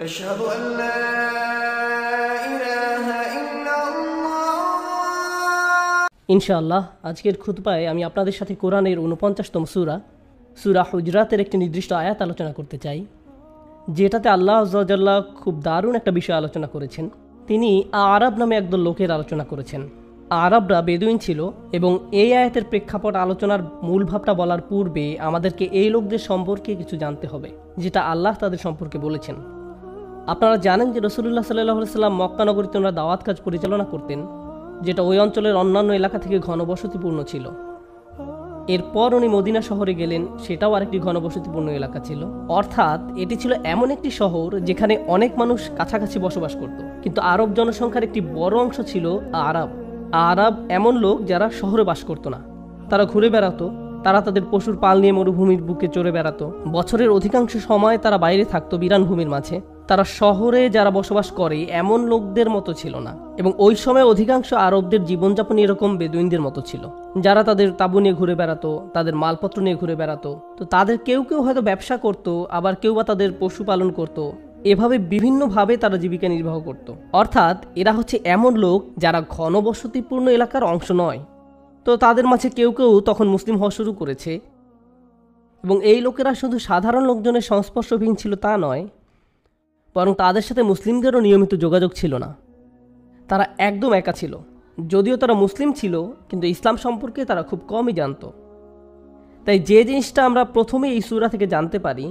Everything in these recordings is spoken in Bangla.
أشهد أن لا إله إلا الله। ইনশাআল্লাহ আজকের খুতবায় আমি আপনাদের সাথে কোরআনের 49তম সূরা হুজরাতের একটি নির্দিষ্ট আয়াত আলোচনা করতে চাই, যেটাতে আল্লাহ আযজা ওয়া জাল্লা খুব দারুণ একটা বিষয় আলোচনা করেছেন। তিনি আরব নামে একদল লোকের আলোচনা করেছেন। আরবরা বেদুইন ছিল এবং এই আয়াতের প্রেক্ষাপট আলোচনার মূল ভাবটা বলার পূর্বে আমাদেরকে এই লোকদের সম্পর্কে কিছু জানতে হবে, যেটা আল্লাহ তাদের সম্পর্কে বলেছেন। আপনারা জানেন যে রাসূলুল্লাহ সাল্লাল্লাহু আলাইহি ওয়াসাল্লাম মক্কা নগরীতে ওনারা দাওয়াত কাজ পরিচালনা করতেন, যেটা ওই অঞ্চলের অন্যান্য এলাকা থেকে ঘনবসতিপূর্ণ ছিল। এরপর উনি মদিনা শহরে গেলেন, সেটাও আরেকটি ঘনবসতিপূর্ণ এলাকা ছিল। অর্থাৎ এটি ছিল এমন একটি শহর যেখানে অনেক মানুষ কাছাকাছি বসবাস করত। কিন্তু আরব জনসংখ্যার একটি বড় অংশ ছিল আরব এমন লোক যারা শহরে বাস করতো না। তারা ঘুরে বেড়াতো, তারা তাদের পশুর পাল নিয়ে মরুভূমির বুকে চড়ে বেড়াতো। বছরের অধিকাংশ সময় তারা বাইরে থাকতো বিরান ভূমির মাঝে। তারা শহরে যারা বসবাস করে এমন লোকদের মতো ছিল না, এবং ওই সময় অধিকাংশ আরবদের জীবনযাপন এরকম বেদুইনদের মতো ছিল, যারা তাদের তাঁবু নিয়ে ঘুরে বেড়াতো, তাদের মালপত্র নিয়ে ঘুরে বেড়াতো। তো তাদের কেউ কেউ হয়তো ব্যবসা করত, আবার কেউ বা তাদের পশুপালন করত। এভাবে বিভিন্নভাবে তারা জীবিকা নির্বাহ করত। অর্থাৎ এরা হচ্ছে এমন লোক যারা ঘনবসতিপূর্ণ এলাকার অংশ নয়। তো তাদের মাঝে কেউ কেউ তখন মুসলিম হওয়া শুরু করেছে, এবং এই লোকেরা শুধু সাধারণ লোকজনের সংস্পর্শহীন ছিল তা নয়, বরং তাদের সাথে মুসলিমদেরও নিয়মিত যোগাযোগ ছিল না। তারা একদম একা ছিল। যদিও তারা মুসলিম ছিল, কিন্তু ইসলাম সম্পর্কে তারা খুব কমই জানত। তাই যে জিনিসটা আমরা প্রথমে এই সূরা থেকে জানতে পারি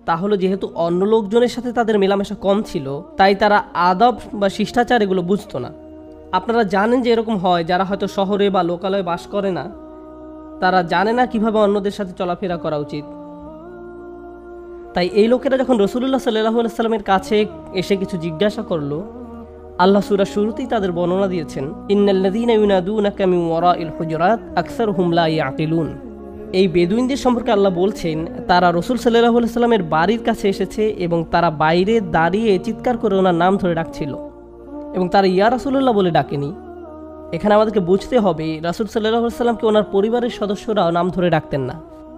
তা হলো, যেহেতু অন্য লোকজনের সাথে তাদের মেলামেশা কম ছিল, তাই তারা আদব বা শিষ্টাচার এগুলো বুঝতো না। আপনারা জানেন যে এরকম হয়, যারা হয়তো শহরে বা লোকালয়ে বাস করে না, তারা জানে না কিভাবে অন্যদের সাথে চলাফেরা করা উচিত। তাই এই লোকেরা যখন রাসূলুল্লাহ সাল্লাল্লাহু আলাইহি ওয়াসাল্লামের কাছে এসে কিছু জিজ্ঞাসা করলো, আল্লাহ সূরার শুরুতেই তাদের বর্ণনা দিয়েছেন, ইন্নাল্লাযীনা ইউনাদুনাকা মিন ওয়ারাইল হুজুরাত আকসারুহুম লা ইয়াকিলুন। এই বেদুইনদের সম্পর্কে আল্লাহ বলছেন, তারা রাসূল সাল্লাল্লাহু আলাইহি ওয়াসাল্লামের বাড়ির কাছে এসেছে এবং তারা বাইরে দাঁড়িয়ে চিৎকার করে ওনার নাম ধরে ডাকছিল, এবং তারা ইয়া রাসূলুল্লাহ বলে ডাকেনি। এখানে আমাদেরকে বুঝতে হবে, রাসূল সাল্লাল্লাহু আলাইহি ওয়াসাল্লামকে ওনার পরিবারের সদস্যরাও নাম ধরে ডাকতেন না।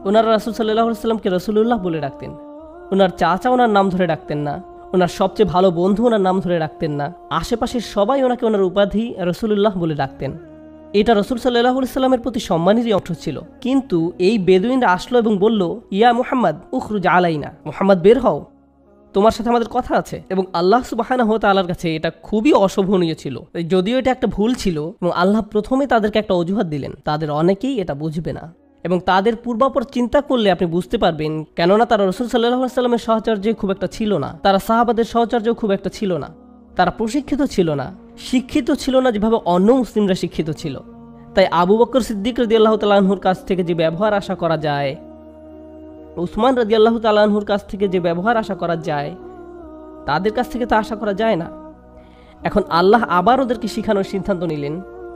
ওনারা রাসূল সাল্লাল্লাহু আলাইহি ওয়াসাল্লামকে রাসূলুল্লাহ বলে ডাকতেন। ওনার চাচা ওনার নাম ধরে ডাকতেন না, ওনার সবচেয়ে ভালো বন্ধু ওনার নাম ধরে ডাকতেন না, আশেপাশের সবাই ওনাকে ওনার উপাধি রাসূলুল্লাহ বলে ডাকতেন। এটা রাসূল সাল্লাল্লাহু আলাইহি ওয়াসাল্লামের প্রতি সম্মানেরই অংশ ছিল। কিন্তু এই বেদুইনরা আসলো এবং বলল, ইয়া মুহাম্মদ উখরুজ আলাইনা, মুহাম্মদ বের হও, তোমার সাথে আমাদের কথা আছে। এবং আল্লাহ সুবহানাহু ওয়া তাআলার কাছে এটা খুবই অশোভনীয় ছিল। যদিও এটা একটা ভুল ছিল, এবং আল্লাহ প্রথমে তাদেরকে একটা অজুহাত দিলেন, তাদের অনেকেই এটা বুঝবে না। এবং তাদের পূর্বাপর চিন্তা করলে আপনি বুঝতে পারবেন, কেননা তারা রাসূল সাল্লাল্লাহু আলাইহি ওয়াসাল্লামের সাহচর্যে খুব একটা ছিল না, তারা সাহাবাদের সাহচর্যেও খুব একটা ছিল না, তারা প্রশিক্ষিত ছিল না, শিক্ষিত ছিল না যেভাবে অন্য মুসলিমরা শিক্ষিত ছিল। তাই আবু বকর সিদ্দিক রাদিয়াল্লাহু তাআলা আনহুর কাছ থেকে যে ব্যবহার আশা করা যায়, উসমান রাদিয়াল্লাহু তাআলা আনহুর কাছ থেকে যে ব্যবহার আশা করা যায়, তাদের কাছ থেকে তা আশা করা যায় না। এখন আল্লাহ আবার ওদেরকে শেখানোর সিদ্ধান্ত নিলেন।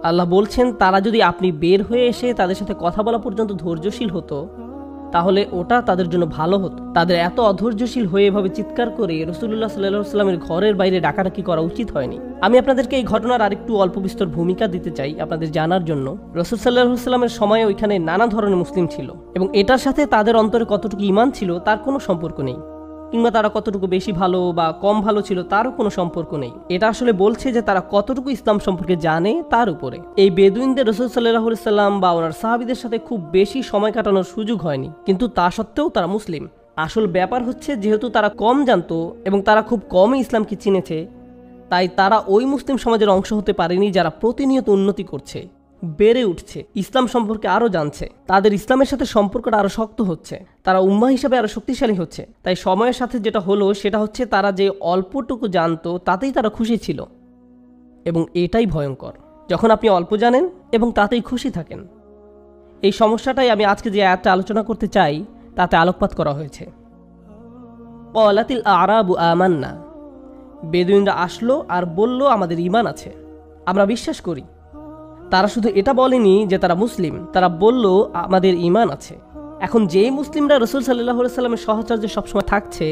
আল্লাহ বলছেন, তারা যদি আপনি বের হয়ে এসে তাদের সাথে কথা বলা পর্যন্ত ধৈর্যশীল হতো, তাহলে ওটা তাদের জন্য ভালো হতো। তাদের এত অধৈর্যশীল হয়ে এভাবে চিৎকার করে রাসূলুল্লাহ সাল্লাল্লাহু আলাইহি ওয়াসাল্লামের ঘরের বাইরে ডাকাডাকি করা উচিত হয়নি। আমি আপনাদেরকে এই ঘটনার আরেকটু অল্প বিস্তর ভূমিকা দিতে চাই আপনাদের জানার জন্য। রাসূল সাল্লাল্লাহু আলাইহি ওয়াসাল্লামের সময়ে ওইখানে নানা ধরনের মুসলিম ছিল, এবং এটার সাথে তাদের অন্তরে কতটুকু ঈমান ছিল তার কোনো সম্পর্ক নেই, কিংবা তারা কতটুকু বেশি ভালো বা কম ভালো ছিল তারও কোনো সম্পর্ক নেই। এটা আসলে বলছে যে তারা কতটুকু ইসলাম সম্পর্কে জানে তার উপরে। এই বেদুইনদের রাসূল সাল্লাল্লাহু আলাইহি ওয়াসাল্লাম বা ওনার সাহাবীদের সাথে খুব বেশি সময় কাটানোর সুযোগ হয়নি, কিন্তু তা সত্ত্বেও তারা মুসলিম। আসল ব্যাপার হচ্ছে, যেহেতু তারা কম জানতো এবং তারা খুব কমই ইসলামকে চিনেছে, তাই তারা ওই মুসলিম সমাজের অংশ হতে পারেনি যারা প্রতিনিয়ত উন্নতি করছে, বেড়ে উঠছে, ইসলাম সম্পর্কে আরও জানছে, তাদের ইসলামের সাথে সম্পর্কটা আরও শক্ত হচ্ছে, তারা উম্মাহ হিসাবে আরও শক্তিশালী হচ্ছে। তাই সময়ের সাথে যেটা হলো সেটা হচ্ছে, তারা যে অল্পটুকু জানতো তাতেই তারা খুশি ছিল, এবং এটাই ভয়ঙ্কর, যখন আপনি অল্প জানেন এবং তাতেই খুশি থাকেন। এই সমস্যাটাই আমি আজকে যে আয়াতটা আলোচনা করতে চাই তাতে আলোকপাত করা হয়েছে। ক্বালাতিল আ'রাবু আমান্না, বেদুইনরা আসলো আর বলল, আমাদের ঈমান আছে, আমরা বিশ্বাস করি। তারা শুধু এটা বলেনি যে তারা মুসলিম, তারা বলল আমাদের ঈমান আছে। এখন যেই মুসলিমরা রাসূল সাল্লাল্লাহু আলাইহি ওয়াসাল্লামের সাহচর্যে সবসময় থাকছে,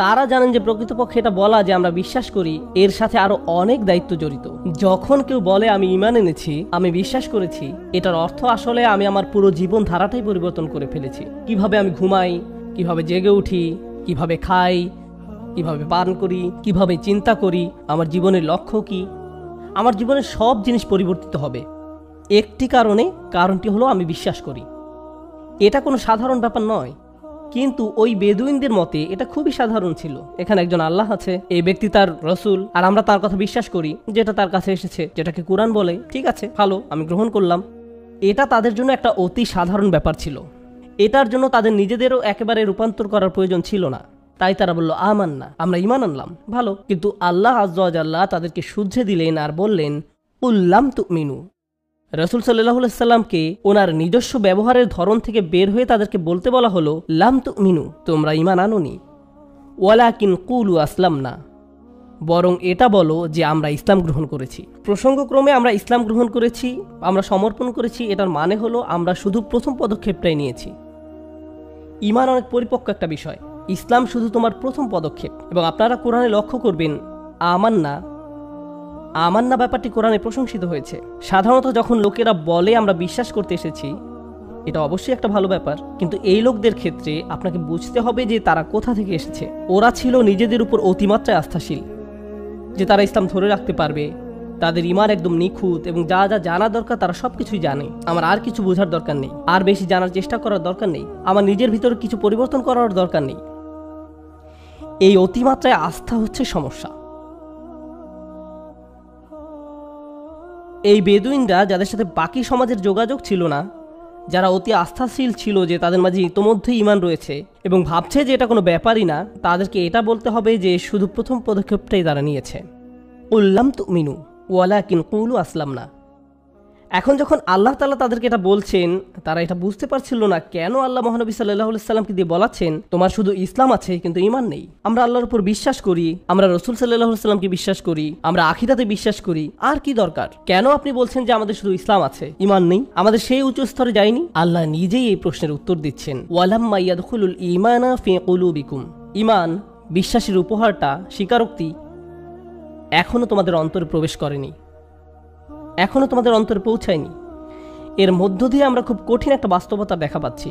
তারা জানেন যে প্রকৃতপক্ষে এটা বলা যে আমরা বিশ্বাস করি, এর সাথে আরো অনেক দায়িত্ব জড়িত। যখন কেউ বলে আমি ঈমান এনেছি, আমি বিশ্বাস করেছি, এটার অর্থ আসলে আমি আমার পুরো জীবন ধারাটাই পরিবর্তন করে ফেলেছি। কিভাবে আমি ঘুমাই, কিভাবে জেগে উঠি, কিভাবে খাই, কিভাবে পান করি, কিভাবে চিন্তা করি, আমার জীবনের লক্ষ্য কি, আমার জীবনের সব জিনিস পরিবর্তিত হবে একটি কারণটি হলো আমি বিশ্বাস করি। এটা কোনো সাধারণ ব্যাপার নয়, কিন্তু ওই বেদুইনদের মতে এটা খুবই সাধারণ ছিল। এখানে একজন আল্লাহ আছে, এই ব্যক্তি তার রসুল, আর আমরা তার কথা বিশ্বাস করি, যেটা তার কাছে এসেছে, যেটাকে কোরআন বলে। ঠিক আছে, ভালো, আমি গ্রহণ করলাম। এটা তাদের জন্য একটা অতি সাধারণ ব্যাপার ছিল। এটার জন্য তাদের নিজেদেরও একেবারে রূপান্তর করার প্রয়োজন ছিল না। তাই তারা বলল আমান্না, আমরা ঈমান আনলাম। ভালো, কিন্তু আল্লাহ আজ্জা ওয়া জাল্লা তাদেরকে শুধরে দিলেন আর বললেন উল্লাম তুমিনু। রাসূল সাল্লাল্লাহু আলাইহি সাল্লামকে ওনার নিজস্ব ব্যবহারের ধরন থেকে বের হয়ে তাদেরকে বলতে বলা হলো লাম তুমিনু, তোমরা ঈমান আনোনি, ওয়ালাকিন কুলু আসলামনা, বরং এটা বলো যে আমরা ইসলাম গ্রহণ করেছি। প্রসঙ্গক্রমে আমরা ইসলাম গ্রহণ করেছি, আমরা সমর্পণ করেছি, এটার মানে হলো আমরা শুধু প্রথম পদক্ষেপটাই নিয়েছি। ঈমান অনেক পরিপক্ক একটা বিষয়, ইসলাম শুধু তোমার প্রথম পদক্ষেপ। এবং আপনারা কোরআনে লক্ষ্য করবেন আমান্না ব্যাপারটি কোরআনে প্রশংসিত হয়েছে। সাধারণত যখন লোকেরা বলে আমরা বিশ্বাস করতে এসেছি, এটা অবশ্যই একটা ভালো ব্যাপার, কিন্তু এই লোকদের ক্ষেত্রে আপনাকে বুঝতে হবে যে তারা কোথা থেকে এসেছে। ওরা ছিল নিজেদের উপর অতিমাত্রায় আস্থাশীল যে তারা ইসলাম ধরে রাখতে পারবে, তাদের ঈমান একদম নিখুঁত, এবং যা যা জানা দরকার তারা সবকিছুই জানে। আমার আর কিছু বোঝার দরকার নেই, আর বেশি জানার চেষ্টা করার দরকার নেই, আমার নিজের ভিতরে কিছু পরিবর্তন করার দরকার নেই। এই অতিমাত্রায় আস্থা হচ্ছে সমস্যা। এই বেদুইনরা, যাদের সাথে বাকি সমাজের যোগাযোগ ছিল না, যারা অতি আস্থাশীল ছিল যে তাদের মাঝে ইতোমধ্যেই ঈমান রয়েছে এবং ভাবছে যে এটা কোনো ব্যাপারই না, তাদেরকে এটা বলতে হবে যে শুধু প্রথম পদক্ষেপটাই তারা নিয়েছে। উল্লাম তুমিনু ওয়ালাকিন কুলু আসলামনা। এখন যখন আল্লাহ তাআলা তাদেরকে এটা বলছেন, তারা এটা বুঝতে পারছিল না কেন আল্লাহ মহানবী সাল্লাল্লাহু আলাইহি সাল্লামকে দিয়ে বলাচ্ছেন তোমার শুধু ইসলাম আছে কিন্তু ঈমান নেই। আমরা আল্লাহর উপর বিশ্বাস করি, আমরা রাসূল সাল্লাল্লাহু আলাইহি সাল্লামকে বিশ্বাস করি, আমরা আখিরাতে বিশ্বাস করি, আর কি দরকার? কেন আপনি বলছেন যে আমাদের শুধু ইসলাম আছে, ঈমান নেই? আমাদের সেই উচ্চ স্তরে যায়নি? আল্লাহ নিজেই এই প্রশ্নের উত্তর দিচ্ছেন, ওয়ালাম্মা ইয়াদখুলুল ঈমানা ফি কুলুবিকুম। ঈমান, বিশ্বাসের উপহারটা, স্বীকারোক্তি এখনো তোমাদের অন্তরে প্রবেশ করেনি, এখনো তোমাদের অন্তরে পৌঁছায়নি। এর মধ্য দিয়ে আমরা খুব কঠিন একটা বাস্তবতা দেখা পাচ্ছি।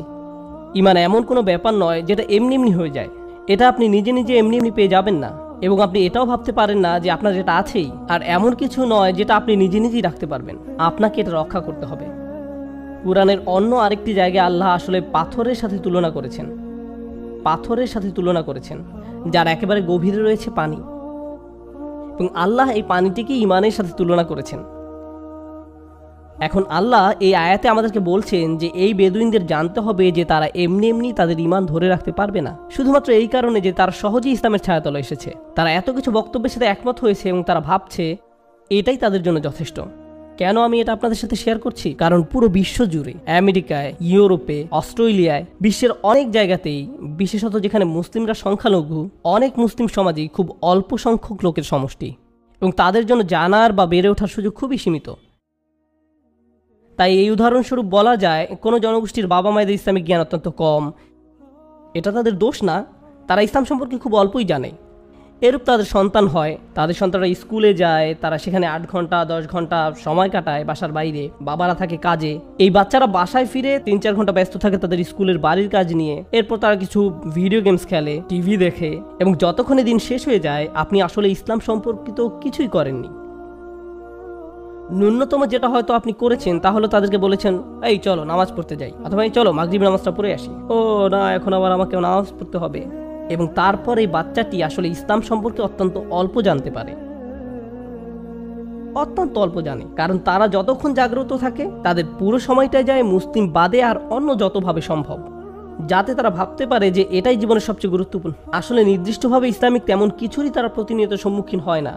ঈমান এমন কোনো ব্যাপার নয় যেটা এমনি এমনি হয়ে যায়। এটা আপনি নিজে নিজে এমনি এমনি পেয়ে যাবেন না, এবং আপনি এটাও ভাবতে পারেন না যে আপনার যেটা আছেই। আর এমন কিছু নয় যেটা আপনি নিজে নিজেই রাখতে পারবেন, আপনাকে এটা রক্ষা করতে হবে। কুরআনের অন্য আরেকটি জায়গায় আল্লাহ আসলে পাথরের সাথে তুলনা করেছেন, পাথরের সাথে তুলনা করেছেন যার একেবারে গভীরে রয়েছে পানি, এবং আল্লাহ এই পানিটিকে ঈমানের সাথে তুলনা করেছেন। এখন আল্লাহ এই আয়াতে আমাদেরকে বলছেন যে এই বেদুইনদের জানতে হবে যে তারা এমনি এমনি তাদের ঈমান ধরে রাখতে পারবে না, শুধুমাত্র এই কারণে যে তারা সহজেই ইসলামের ছায়াতলে এসেছে। তারা এত কিছু বক্তব্যের সাথে একমত হয়েছে এবং তারা ভাবছে এটাই তাদের জন্য যথেষ্ট। কেন আমি এটা আপনাদের সাথে শেয়ার করছি? কারণ পুরো বিশ্ব জুড়ে, আমেরিকায়, ইউরোপে, অস্ট্রেলিয়ায়, বিশ্বের অনেক জায়গাতেই, বিশেষত যেখানে মুসলিমরা সংখ্যালঘু, অনেক মুসলিম সমাজেই খুব অল্প সংখ্যক লোকের সমষ্টি, এবং তাদের জন্য জানার বা বেড়ে ওঠার সুযোগ খুবই সীমিত। তাই এই উদাহরণস্বরূপ বলা যায় কোনো জনগোষ্ঠীর বাবা মায়েদের ইসলামিক জ্ঞান অত্যন্ত কম। এটা তাদের দোষ না, তারা ইসলাম সম্পর্কে খুব অল্পই জানে। এরূপ তাদের সন্তান হয়, তাদের সন্তানরা স্কুলে যায়, তারা সেখানে 8 ঘন্টা 10 ঘন্টা সময় কাটায় বাসার বাইরে, বাবারা থাকে কাজে। এই বাচ্চারা বাসায় ফিরে 3-4 ঘন্টা ব্যস্ত থাকে তাদের স্কুলের বাড়ির কাজ নিয়ে। এরপর তারা কিছু ভিডিও গেমস খেলে, টিভি দেখে, এবং যতক্ষণে দিন শেষ হয়ে যায় আপনি আসলে ইসলাম সম্পর্কিত কিছুই করেননি। ন্যূনতম যেটা হয়তো আপনি করেছেন তা হলো তাদেরকে বলেছেন এই চলো নামাজ পড়তে যাই, অথবা এই চলো মাগরিব নামাজটা পড়ে আসি। ও না, এখন আবার আমাকে নামাজ পড়তে হবে। এবং তারপর এই বাচ্চাটি আসলে ইসলাম সম্পর্কে অত্যন্ত অল্প জানতে পারে, অত্যন্ত অল্প জানে। কারণ তারা যতক্ষণ জাগ্রত থাকে তাদের পুরো সময়টাই যায় মুসলিম বাদে আর অন্য যতভাবে সম্ভব, যাতে তারা ভাবতে পারে যে এটাই জীবনের সবচেয়ে গুরুত্বপূর্ণ। আসলে নির্দিষ্টভাবে ইসলামিক তেমন কিছুরই তারা প্রতিনিয়ত সম্মুখীন হয় না।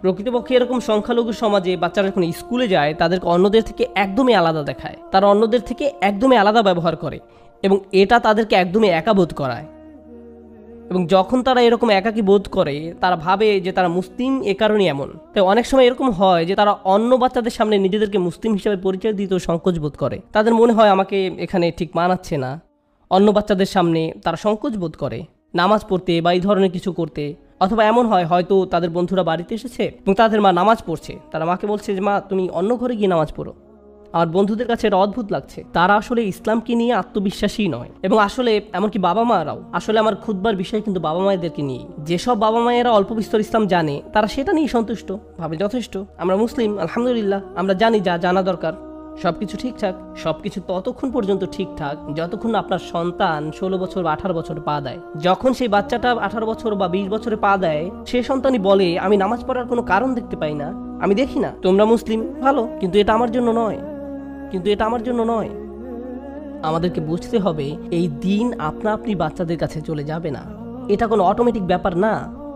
প্রকৃতপক্ষে এরকম সংখ্যালঘু সমাজে বাচ্চারা যখন স্কুলে যায় তাদেরকে অন্যদের থেকে একদমই আলাদা দেখায়, তারা অন্যদের থেকে একদমই আলাদা ব্যবহার করে, এবং এটা তাদেরকে একদমই একা বোধ করায়। এবং যখন তারা এরকম একাকী বোধ করে তারা ভাবে যে তারা মুসলিম এ কারণে এমন। তাই অনেক সময় এরকম হয় যে তারা অন্য বাচ্চাদের সামনে নিজেদেরকে মুসলিম হিসেবে পরিচয় দিতেও সংকোচ বোধ করে। তাদের মনে হয় আমাকে এখানে ঠিক মানাচ্ছে না। অন্য বাচ্চাদের সামনে তারা সংকোচ বোধ করে নামাজ পড়তে বা এই ধরনের কিছু করতে। অথবা এমন হয় হয়তো তাদের বন্ধুরা বাড়িতে এসেছে এবং তাদের মা নামাজ পড়ছে, তারা মাকে বলছে যে মা তুমি অন্য ঘরে গিয়ে নামাজ পড়ো, আর বন্ধুদের কাছে এটা অদ্ভুত লাগছে, তারা আসলে ইসলামকে নিয়ে আত্মবিশ্বাসী নয়। এবং আসলে এমনকি বাবা মারাও, আসলে আমার খুতবার বিষয় কিন্তু বাবা মায়েদেরকে নিয়ে। যেসব বাবা মায়েরা অল্প বিস্তর ইসলাম জানে তারা সেটা নিয়ে সন্তুষ্ট, ভাবে যথেষ্ট, আমরা মুসলিম, আলহামদুলিল্লাহ, আমরা জানি যা জানা দরকার, সবকিছু ঠিকঠাক। সবকিছু ততক্ষণ পর্যন্ত ঠিকঠাক যতক্ষণ আপনার সন্তান 16 বছর বা 18 বছর পা দেয়। যখন সেই বাচ্চাটা 18 বছর বা 20 বছরে পা দেয়, সে সন্তানই বলে আমি নামাজ পড়ার কোনো কারণ দেখতে পাই না, আমি দেখি না, তোমরা মুসলিম ভালো, কিন্তু এটা আমার জন্য নয়, কিন্তু এটা আমার জন্য নয়। আমাদেরকে বুঝতে হবে এই দিন আপনা আপনি বাচ্চাদের কাছে চলে যাবে না, এটা কোনো অটোমেটিক ব্যাপার না।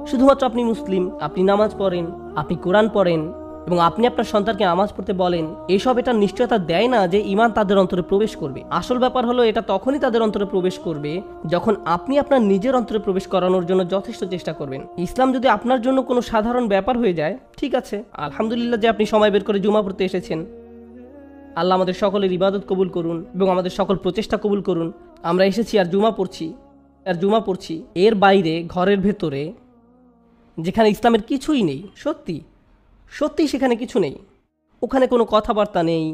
শুধুমাত্র আপনি মুসলিম, আপনি নামাজ পড়েন, আপনি কোরআন পড়েন এবং আপনি আপনার সন্তানকে নামাজ পড়তে বলেন, এসব এটা নিশ্চয়তা দেয় না যে ঈমান তাদের অন্তরে প্রবেশ করবে। আসল ব্যাপার হলো এটা তখনই তাদের অন্তরে প্রবেশ করবে যখন আপনি আপনার নিজের অন্তরে প্রবেশ করানোর জন্য যথেষ্ট চেষ্টা করবেন। ইসলাম যদি আপনার জন্য কোনো সাধারণ ব্যাপার হয়ে যায়, ঠিক আছে, আলহামদুলিল্লাহ যে আপনি সময় বের করে জুমা পড়তে এসেছেন। আল্লাহ আমাদের সকলের ইবাদত কবুল করুন এবং আমাদের সকল প্রচেষ্টা কবুল করুন। আমরা এসেছি আর জুমা পড়ছি, এর বাইরে ঘরের ভেতরে যেখানে ইসলামের কিছুই নেই, সত্যি সেখানে কিছু নেই, ওখানে কোনো কথাবার্তা নেই।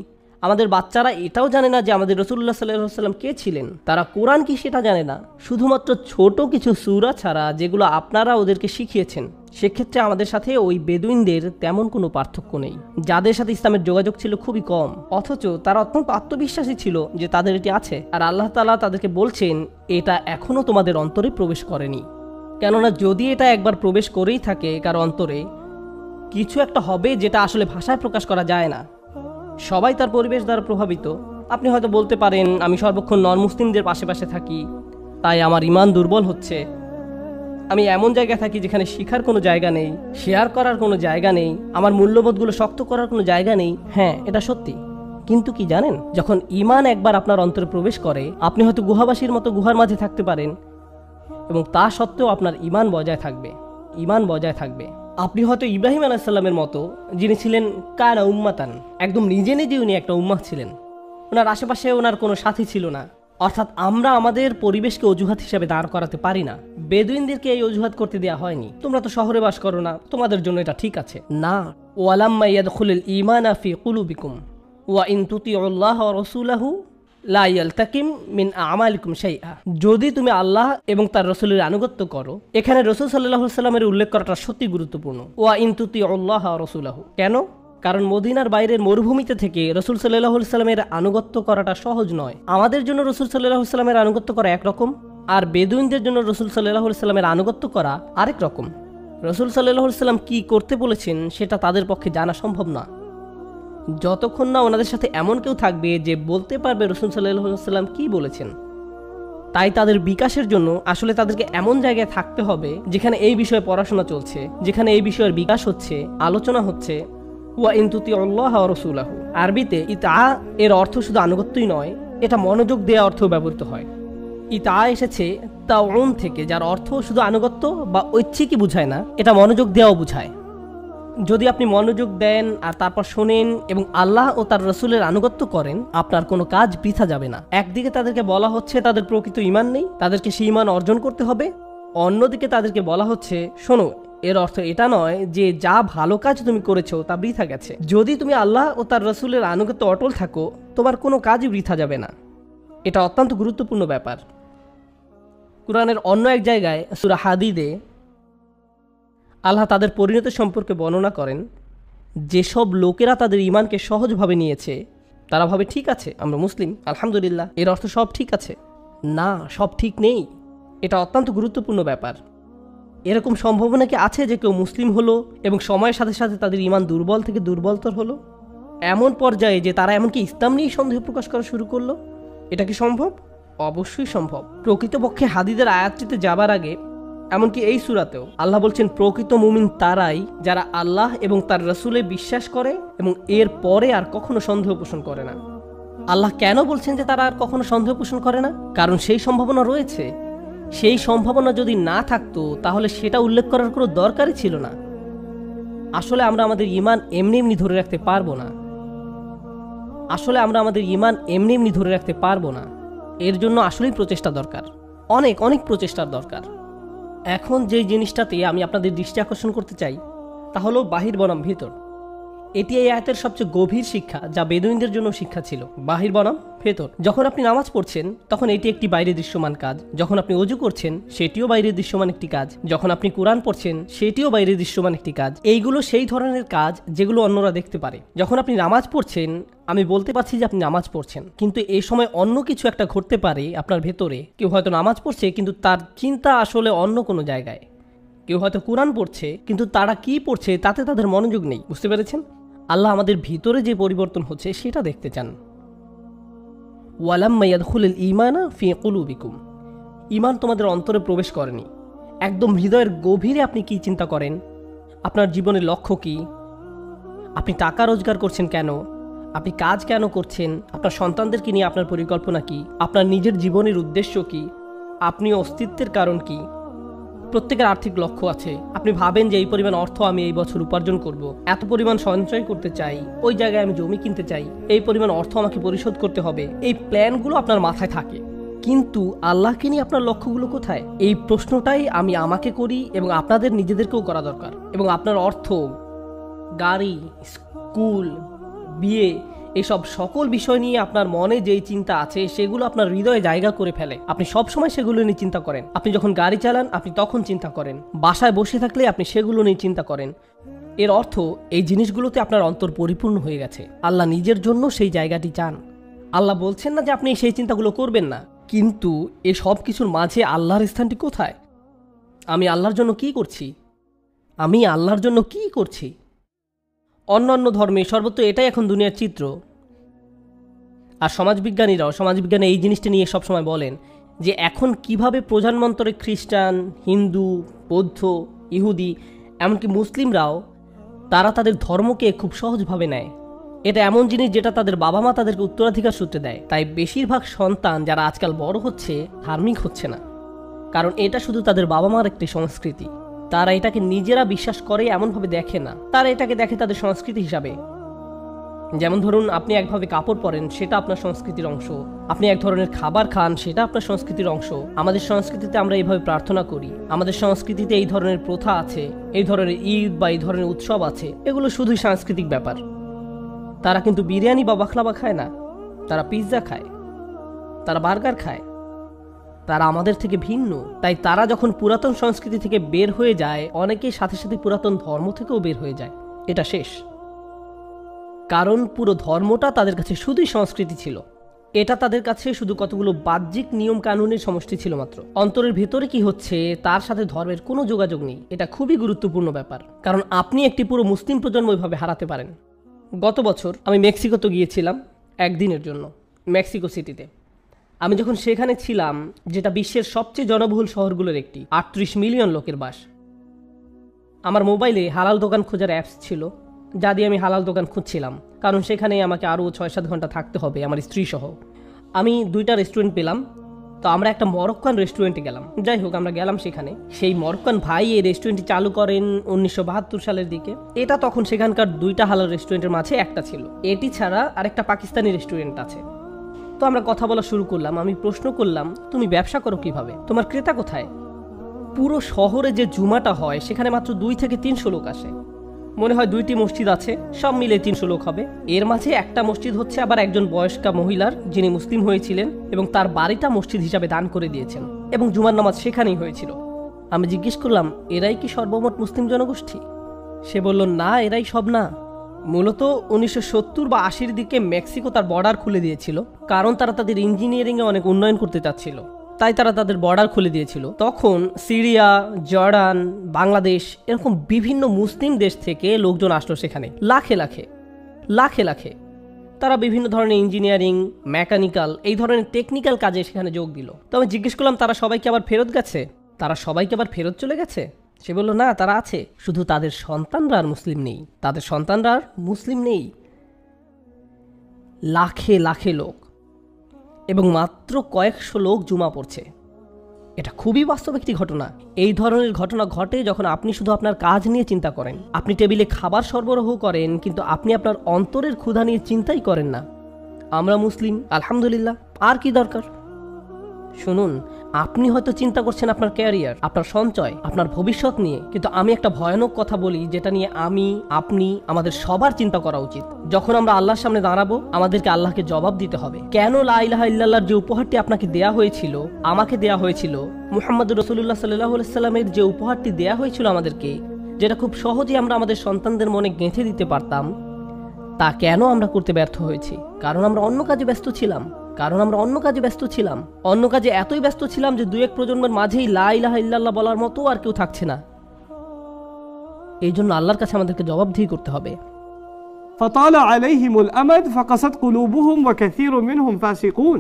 আমাদের বাচ্চারা এটাও জানে না যে আমাদের রাসূলুল্লাহ সাল্লাল্লাহু আলাইহি ওয়াসাল্লাম কে ছিলেন, তারা কোরআন কি সেটা জানে না, শুধুমাত্র ছোট কিছু সূরা ছাড়া যেগুলো আপনারা ওদেরকে শিখিয়েছেন। সেক্ষেত্রে আমাদের সাথে ওই বেদুইনদের তেমন কোনো পার্থক্য নেই, যাদের সাথে ইসলামের যোগাযোগ ছিল খুবই কম, অথচ তারা অত্যন্ত আত্মবিশ্বাসী ছিল যে তাদের এটি আছে। আর আল্লাহ তাআলা তাদেরকে বলছেন এটা এখনও তোমাদের অন্তরে প্রবেশ করেনি, কেননা যদি এটা একবার প্রবেশ করেই থাকে কারো অন্তরে, কিছু একটা হবে যেটা আসলে ভাষায় প্রকাশ করা যায় না। সবাই তার পরিবেশ দ্বারা প্রভাবিত। আপনি হয়তো বলতে পারেন আমি সর্বক্ষণ নন মুসলিমদের পাশে থাকি, তাই আমার ঈমান দুর্বল হচ্ছে। আমি এমন জায়গায় থাকি যেখানে শিখার কোনো জায়গা নেই, শেয়ার করার কোনো জায়গা নেই, আমার মূল্যবোধগুলো শক্ত করার কোনো জায়গা নেই। হ্যাঁ, এটা সত্যি, কিন্তু কি জানেন, যখন ঈমান একবার আপনার অন্তরে প্রবেশ করে, আপনি হয়তো গুহাবাসীর মতো গুহার মাঝে থাকতে পারেন এবং তা সত্ত্বেও আপনার ঈমান বজায় থাকবে। আপনি হয়তো ইব্রাহিম আলাইহিস সালামের মতো, যিনি ছিলেন কানা উম্মাতান, একদম নিজে উনি একটা উম্মাহ ছিলেন, ওনার আশেপাশে ওনার কোনো সাথী ছিল না। অর্থাৎ আমরা আমাদের পরিবেশকে অজুহাত হিসেবে দাঁড় করাতে পারি না। বেদুইনদেরকে এই অজুহাত করতে দেওয়া হয়নি, তোমরা তো শহরে বাস করো না, তোমাদের জন্য এটা ঠিক আছে না। ওয়ালাম্মা ইয়াদখুলুল ঈমানা ফি কুলুবিকুম ওয়া ইন তুতিউল্লাহ ওয়া রাসূলাহু লা ইয়ালতাকিম মিন আমালিকুম শাইআ। যদি তুমি আল্লাহ এবং তার রাসূলের আনুগত্য করো, এখানে রাসূল সাল্লাল্লাহু আলাইহি ওয়াসাল্লামের উল্লেখ করাটা সত্যি গুরুত্বপূর্ণ। ওয়া ইন তুতিউল্লাহ ওয়া রাসূলাহু, কেন? কারণ মদিনার বাইরের মরুভূমিতে থেকে রাসূল সাল্লাল্লাহু আলাইহি ওয়াসাল্লামের আনুগত্য করাটা সহজ নয়। আমাদের জন্য রাসূল সাল্লাল্লাহু আলাইহি ওয়াসাল্লামের আনুগত্য করা একরকম, আর বেদুইনদের জন্য রাসূল সাল্লাল্লাহু আলাইহি ওয়াসাল্লামের আনুগত্য করা আরেক রকম। রাসূল সাল্লাল্লাহু আলাইহি ওয়াসাল্লাম কি করতে বলেছেন সেটা তাদের পক্ষে জানা সম্ভব না, যতক্ষণ না ওনাদের সাথে এমন কেউ থাকবে যে বলতে পারবে রাসূল সাল্লাল্লাহু আলাইহি ওয়াসাল্লাম কি বলেছেন। তাই তাদের বিকাশের জন্য আসলে তাদেরকে এমন জায়গায় থাকতে হবে যেখানে এই বিষয়ে পড়াশোনা চলছে, যেখানে এই বিষয়ের বিকাশ হচ্ছে, আলোচনা হচ্ছে। ওয়া ইন তুতিউল্লাহ ওয়া রাসূলাহু, আরবিতে ইতা এর অর্থ শুধু আনুগত্যই নয়, এটা মনোযোগ দেওয়া অর্থেও ব্যবহৃত হয়। ইতা এসেছে তাউন থেকে, যার অর্থ শুধু আনুগত্য বা ঐচ্ছিকই বুঝায় না, এটা মনোযোগ দেওয়াও বুঝায়। যদি আপনি মনোযোগ দেন আর তারপর শোনেন এবং আল্লাহ ও তার রাসূলের আনুগত্য করেন, আপনার কোনো কাজ বৃথা যাবে না। একদিকে তাদেরকে বলা হচ্ছে তাদের প্রকৃত ঈমান নেই, তাদেরকে সেই ঈমান অর্জন করতে হবে। অন্যদিকে তাদেরকে বলা হচ্ছে শোনো, এর অর্থ এটা নয় যে যা ভালো কাজ তুমি করেছো তা বৃথা গেছে। যদি তুমি আল্লাহ ও তার রাসূলের আনুগত্য অটল থাকো, তোমার কোনো কাজই বৃথা যাবে না। এটা অত্যন্ত গুরুত্বপূর্ণ ব্যাপার। কুরআনের অন্য এক জায়গায় সূরা হাদীদে আল্লাহ তাদের পরিণতি সম্পর্কে বর্ণনা করেন, যেসব লোকেরা তাদের ঈমানকে সহজভাবে নিয়েছে, তারা ভাবে ঠিক আছে আমরা মুসলিম, আলহামদুলিল্লাহ, এর অর্থ সব ঠিক আছে। না, সব ঠিক নেই। এটা অত্যন্ত গুরুত্বপূর্ণ ব্যাপার। এরকম সম্ভাবনা কি আছে যে কেউ মুসলিম হলো এবং সময়ের সাথে সাথে তাদের ঈমান দুর্বল থেকে দুর্বলতর হলো, এমন পর্যায়ে যে তারা এমনকি ইসলাম নিয়ে সন্দেহ প্রকাশ করা শুরু করলো? এটা কি সম্ভব? অবশ্যই সম্ভব। প্রকৃতপক্ষে হাদীদের আয়াতটিতে যাবার আগে, এমনকি এই সূরাতেও আল্লাহ বলছেন প্রকৃত মুমিন তারাই যারা আল্লাহ এবং তার রাসূলে বিশ্বাস করে এবং এর পরে আর কখনো সন্দেহ পোষণ করে না। আল্লাহ কেন বলছেন যে তারা আর কখনো সন্দেহ পোষণ করে না? কারণ সেই সম্ভাবনা রয়েছে। সেই সম্ভাবনা যদি না থাকতো তাহলে সেটা উল্লেখ করার কোনো দরকারই ছিল না। আসলে আমরা আমাদের ঈমান এমনি ধরে রাখতে পারবো না। এর জন্য আসলেই প্রচেষ্টা দরকার, অনেক প্রচেষ্টার দরকার। এখন যে জিনিসটাতে আমি আপনাদের দৃষ্টি আকর্ষণ করতে চাই তা হলো বাহির বনাম ভিতর। এটি এই আয়াতের সবচেয়ে গভীর শিক্ষা, যা বেদুইনদের জন্য শিক্ষা ছিল। বাহির বনাম ভেতর। যখন আপনি নামাজ পড়ছেন তখন এটি একটি বাইরে দৃশ্যমান কাজ, যখন আপনি ওযু করছেন সেটিও বাইরে দৃশ্যমান একটি কাজ, যখন আপনি কোরআন পড়ছেন সেটিও বাইরে দৃশ্যমান একটি কাজ। এইগুলো সেই ধরনের কাজ যেগুলো অন্যরা দেখতে পারে। যখন আপনি নামাজ পড়ছেন, আমি বলতে পারছি যে আপনি নামাজ পড়ছেন, কিন্তু এই সময় অন্য কিছু একটা ঘটতে পারে আপনার ভেতরে। কেউ হয়তো নামাজ পড়ছে কিন্তু তার চিন্তা আসলে অন্য কোনো জায়গায়। কেউ হয়তো কোরআন পড়ছে কিন্তু তারা কি পড়ছে তাতে তাদের মনোযোগ নেই। বুঝতে পেরেছেন? আল্লাহ আমাদের ভিতরে যে পরিবর্তন হচ্ছে সেটা দেখতে চান। ওয়ালাম্মা ইয়াদখুলুল ঈমানা ফি কুলুবিকুম, ঈমান তোমাদের অন্তরে প্রবেশ করেনি। একদম হৃদয়ের গভীরে আপনি কি চিন্তা করেন, আপনার জীবনের লক্ষ্য কি, আপনি টাকা রোজগার করছেন কেন, আপনি কাজ কেন করছেন, আপনার সন্তানদেরকে নিয়ে আপনার পরিকল্পনা কি, আপনার নিজের জীবনের উদ্দেশ্য কি, আপনি অস্তিত্বের কারণ কি। প্রত্যেকের আর্থিক লক্ষ্য আছে। আপনি ভাবেন যে এই পরিমাণ অর্থ আমি এই বছর উপার্জন করব, এত পরিমাণ সঞ্চয় করতে চাই, ওই জায়গায় আমি জমি কিনতে চাই, এই পরিমাণ অর্থ আমাকে পরিশোধ করতে হবে। এই প্ল্যানগুলো আপনার মাথায় থাকে, কিন্তু আল্লাহকে নিয়ে আপনার লক্ষ্যগুলো কোথায়? এই প্রশ্নটাই আমি আমাকে করি এবং আপনাদের নিজেদেরকেও করা দরকার। এবং আপনার অর্থ, গাড়ি, স্কুল, বিয়ে, এসব সকল বিষয় নিয়ে আপনার মনে যেই চিন্তা আছে সেগুলো আপনার হৃদয়ে জায়গা করে ফেলে। আপনি সব সময় সেগুলো নিয়ে চিন্তা করেন। আপনি যখন গাড়ি চালান আপনি তখন চিন্তা করেন, বাসায় বসে থাকলে আপনি সেগুলো নিয়ে চিন্তা করেন। এর অর্থ এই জিনিসগুলোতে আপনার অন্তর পরিপূর্ণ হয়ে গেছে। আল্লাহ নিজের জন্য সেই জায়গাটি চান। আল্লাহ বলছেন না যে আপনি সেই চিন্তাগুলো করবেন না, কিন্তু এই সব কিছুর মাঝে আল্লাহর স্থানটি কোথায়? আমি আল্লাহর জন্য কি করছি? আমি আল্লাহর জন্য কি করছি? অন্যান্য ধর্মে সর্বত্র এটাই এখন দুনিয়ার চিত্র। আর সমাজবিজ্ঞানে এই জিনিসটা নিয়ে সবসময় বলেন যে এখন কিভাবে প্রধানমন্ত্রী খ্রিস্টান, হিন্দু, বৌদ্ধ, ইহুদি, এমনকি মুসলিমরাও তারা তাদের ধর্মকে খুব সহজভাবে নেয়। এটা এমন জিনিস যেটা তাদের বাবা মা তাদেরকে উত্তরাধিকার সূত্রে দেয়। তাই বেশিরভাগ সন্তান যারা আজকাল বড় হচ্ছে ধার্মিক হচ্ছে না, কারণ এটা শুধু তাদের বাবা মার একটি সংস্কৃতি। তারা এটাকে নিজেরা বিশ্বাস করে এমনভাবে দেখে না, তারা এটাকে দেখে তাদের সংস্কৃতি হিসাবে। যেমন ধরুন, আপনি একভাবে কাপড় পরেন, সেটা আপনার সংস্কৃতির অংশ। আপনি এক ধরনের খাবার খান, সেটা আপনার সংস্কৃতির অংশ। আমাদের সংস্কৃতিতে আমরা এইভাবে প্রার্থনা করি, আমাদের সংস্কৃতিতে এই ধরনের প্রথা আছে, এই ধরনের ঈদ বা এই ধরনের উৎসব আছে। এগুলো শুধুই সাংস্কৃতিক ব্যাপার। তারা কিন্তু বিরিয়ানি বা বাখলাবা খায় না, তারা পিৎজা খায়, তারা বার্গার খায়। তারা আমাদের থেকে ভিন্ন। তাই তারা যখন পুরাতন সংস্কৃতি থেকে বের হয়ে যায়, অনেকেই সাথে সাথে পুরাতন ধর্ম থেকেও বের হয়ে যায়। এটা শেষ, কারণ পুরো ধর্মটা তাদের কাছে শুধুই সংস্কৃতি ছিল। এটা তাদের কাছে শুধু কতগুলো বাহ্যিক নিয়ম কানুনের সমষ্টি ছিল মাত্র। অন্তরের ভেতরে কি হচ্ছে তার সাথে ধর্মের কোনো যোগাযোগ নেই। এটা খুবই গুরুত্বপূর্ণ ব্যাপার, কারণ আপনি একটি পুরো মুসলিম প্রজন্ম এভাবে হারাতে পারেন। গত বছর আমি মেক্সিকোতে গিয়েছিলাম একদিনের জন্য, মেক্সিকো সিটিতে। আমি যখন সেখানে ছিলাম, যেটা বিশ্বের সবচেয়ে জনবহুল শহরগুলোর একটি, 38 মিলিয়ন লোকের বাস, আমার মোবাইলে হালাল দোকান খোঁজার অ্যাপস ছিল, যা দিয়ে আমি হালাল দোকান খুঁজছিলাম, কারণ সেখানে আমাকে আরও 6-7 ঘন্টা থাকতে হবে আমার স্ত্রী সহ। আমি 2টা রেস্টুরেন্ট পেলাম, তো আমরা একটা মরক্কান রেস্টুরেন্টে গেলাম। যাই হোক, আমরা গেলাম সেখানে। সেই মরক্কান ভাই এই রেস্টুরেন্টটি চালু করেন 1972 সালের দিকে। এটা তখন সেখানকার 2টা হালাল রেস্টুরেন্টের মাঝে একটা ছিল। এটি ছাড়া আরেকটা পাকিস্তানি রেস্টুরেন্ট আছে। তো আমরা কথা বলা শুরু করলাম। আমি প্রশ্ন করলাম, তুমি ব্যবসা করো কিভাবে, তোমার ক্রেতা কোথায়? পুরো শহরে যে জুমাটা হয় সেখানে মাত্র 2 থেকে 300 লোক আসে। মনে হয় 2টি মসজিদ আছে, সব মিলে 300 লোক হবে। এর মাঝে একটা মসজিদ হচ্ছে আবার একজন বয়স্কা মহিলার, যিনি মুসলিম হয়েছিলেন এবং তার বাড়িটা মসজিদ হিসাবে দান করে দিয়েছেন, এবং জুমার নামাজ সেখানেই হয়েছিল। আমি জিজ্ঞেস করলাম, এরাই কি সর্বমোট মুসলিম জনগোষ্ঠী? সে বলল, না, এরাই সব না। মূলত 1970 বা 80-র দিকে মেক্সিকো তার বর্ডার খুলে দিয়েছিল, কারণ তারা তাদের ইঞ্জিনিয়ারিংয়ে অনেক উন্নয়ন করতে চাচ্ছিল। তাই তারা তাদের বর্ডার খুলে দিয়েছিল। তখন সিরিয়া, জর্ডান, বাংলাদেশ, এরকম বিভিন্ন মুসলিম দেশ থেকে লোকজন আসলো সেখানে, লাখে লাখে লাখে লাখে। তারা বিভিন্ন ধরনের ইঞ্জিনিয়ারিং, মেকানিক্যাল, এই ধরনের টেকনিক্যাল কাজে সেখানে যোগ দিল। তো আমি জিজ্ঞেস করলাম, তারা সবাইকে আবার ফেরত গেছে? তারা সবাইকে আবার ফেরত চলে গেছে? সে বলল, না, তারা আছে, শুধু তাদের সন্তানরা আর মুসলিম নেই। তাদের সন্তানরা আর মুসলিম নেই। লাখে লাখে লোক, এবং মাত্র কয়েকশো লোক জুমা পড়ছে। এটা খুবই বাস্তব একটি ঘটনা। এই ধরনের ঘটনা ঘটে যখন আপনি শুধু আপনার কাজ নিয়ে চিন্তা করেন। আপনি টেবিলে খাবার সরবরাহ করেন, কিন্তু আপনি আপনার অন্তরের ক্ষুধা নিয়ে চিন্তাই করেন না। আমরা মুসলিম, আলহামদুলিল্লাহ, আর কি দরকার? শুনুন, আপনি হয়তো চিন্তা করছেন আপনার ক্যারিয়ার, আপনার সঞ্চয়, আপনার ভবিষ্যৎ নিয়ে, কিন্তু আমি একটা ভয়ানক কথা বলি যেটা নিয়ে আমি, আপনি, আমাদের সবার চিন্তা করা উচিত। যখন আমরা আল্লাহর সামনে দাঁড়াবো, আমাদেরকে আল্লাহকে জবাব দিতে হবে। কেন লা ইলাহা ইল্লাল্লাহর যে উপহারটি আপনাকে দেয়া হয়েছিল, আমাকে দেয়া হয়েছিল, মুহাম্মদুর রাসূলুল্লাহ সাল্লাল্লাহু আলাইহি সাল্লামের যে উপহারটি দেয়া হয়েছিল আমাদেরকে, যেটা খুব সহজেই আমরা আমাদের সন্তানদের মনে গেঁথে দিতে পারতাম, তা কেন আমরা করতে ব্যর্থ হয়েছি? কারণ আমরা অন্য কাজে ব্যস্ত ছিলাম। অন্য কাজে এতই ব্যস্ত ছিলাম যে 2-1 প্রজন্মের মাঝেই লা ইলাহা ইল্লাল্লাহ বলার মতো আর কেউ থাকছে না। এই জন্য আল্লাহর কাছে আমাদেরকে জবাবদিহি করতে হবে। فطال عليهم الأمد فقست قلوبهم وكثير منهم فاسقون।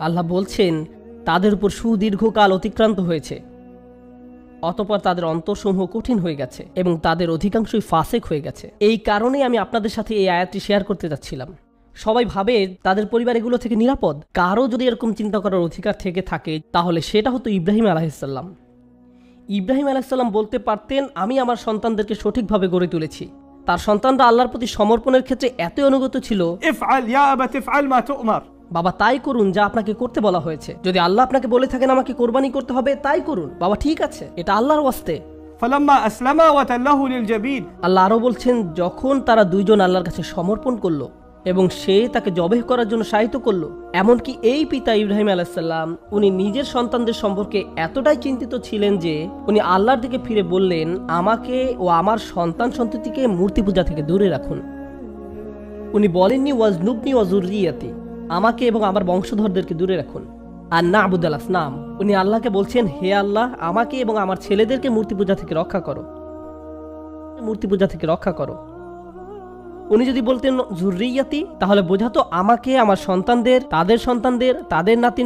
আল্লাহ বলছেন তাদের উপর সুদীর্ঘকাল অতিক্রান্ত হয়েছে, অতঃপর তাদের অন্তরসমূহ কঠিন হয়ে গেছে এবং তাদের অধিকাংশই ফাসেক হয়ে গেছে। এই কারণেই আমি আপনাদের সাথে এই আয়াতটি শেয়ার করতে যাচ্ছিলাম। সবাই ভাবে তাদের পরিবার এগুলো থেকে নিরাপদ। কারো যদি এরকম চিন্তা করার অধিকার থেকে থাকে তাহলে সেটা হতো ইব্রাহিম আলাইহিসসালাম। ইব্রাহিম আলাইহিসসালাম বলতে পারতেন, আমি আমার সন্তানদেরকে সঠিকভাবে গড়ে তুলেছি। তার সন্তানরা আল্লাহর প্রতি সমর্পণের ক্ষেত্রে এতই অনুগত ছিল, ইফআল ইয়া আবাত ইফআল মা তু'মার, বাবা তাই করুন যা আপনাকে করতে বলা হয়েছে। যদি আল্লাহ আপনাকে বলে থাকেন আমাকে কোরবানি করতে হবে, তাই করুন বাবা, ঠিক আছে, এটা আল্লাহর ওয়াস্তে। ফালাম্মা আসলামা ওয়া তাল্লাহু লিল জাবিন। আল্লাহ আরো বলছেন, যখন তারা দুইজন আল্লাহর কাছে সমর্পণ করলো এবং সে তাকে জবেহ করার জন্য সাহিত্য করলো, এমনকি এই পিতা ইব্রাহিম আলাইহিসসালাম উনি নিজের সন্তানদের সম্পর্কে এতটাই চিন্তিত ছিলেন যে উনি আল্লাহর দিকে ফিরে বললেন, আমাকে ও আমার সন্তান সন্ততিকে মূর্তি পূজা থেকে দূরে রাখুন। উনি বলেননি ওয়াজনুবনি ওয়া যুররিয়াতি, আমাকে এবং আমার বংশধরদেরকে দূরে রাখুন। আর না'বুদাল আসনাম, উনি আল্লাহকে বলছেন, হে আল্লাহ, আমাকে এবং আমার ছেলেদেরকে মূর্তি পূজা থেকে রক্ষা করো। উনি যদি বলতেন যুররিয়াতি, তাহলে বোঝাতো আমাকে, আমার সন্তানদের, তাদের সন্তানদের, তাদের নাতি